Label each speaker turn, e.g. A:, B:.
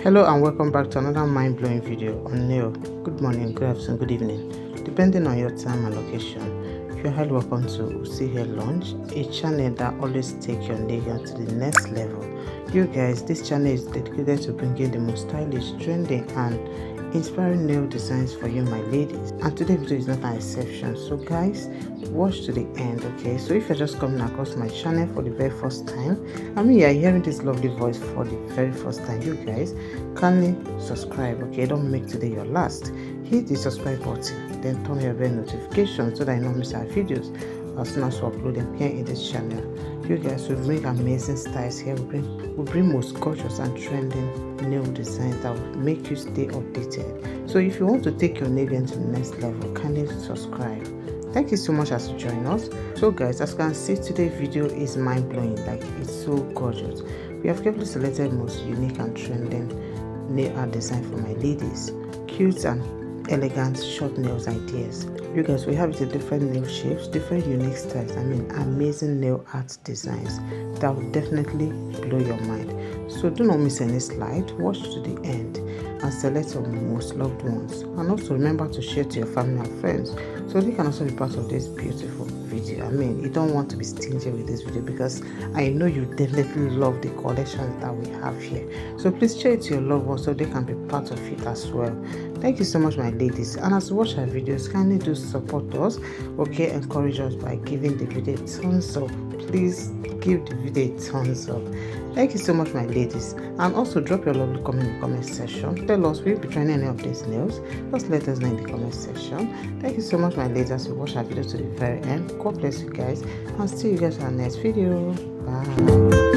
A: Hello and welcome back to another mind-blowing video on nail. Good morning, good afternoon, good evening, depending on your time and location. You're highly welcome to Usi Hair Launch, a channel that always take your nail to the next level. You guys, this channel is dedicated to bringing the most stylish, trending and inspiring nail designs for you, my ladies. And today's video is not an exception, so guys, watch to the end. Okay, so if you're just coming across my channel for the very first time, you're hearing this lovely voice for the very first time, you guys kindly subscribe. Okay, don't make today your last. Hit the subscribe button, then turn on your bell notification so that you don't miss our videos as soon as we upload them here in this channel. You guys will bring amazing styles here. We bring most gorgeous and trending nail designs that will make you stay updated. So if you want to take your nail game to the next level, kindly subscribe. Thank you so much as you join us. So guys, as you can see, today's video is mind-blowing. Like, it's so gorgeous. We have carefully selected most unique and trending nail art design for my ladies. Cute and elegant short nails ideas. You guys, we have it in different nail shapes, different unique styles. Amazing nail art designs that will definitely blow your mind. So do not miss any slide. Watch to the end and select your most loved ones. And also remember to share to your family and friends so they can also be part of this beautiful video. You don't want to be stingy with this video because I know you definitely love the collections that we have here. So please share it to your loved ones so they can be part of it as well. Thank you so much, my ladies. And as you watch our videos, kindly do support us. Okay, encourage us by giving the video a thumbs up. Please give the video a thumbs up. Thank you so much, my ladies. And also drop your lovely comment in the comment section. Tell us, will you be trying any of these nails? Just let us know in the comment section. Thank you so much, my ladies, as you watch our video to the very end. God bless you guys, and see you guys in our next video. Bye.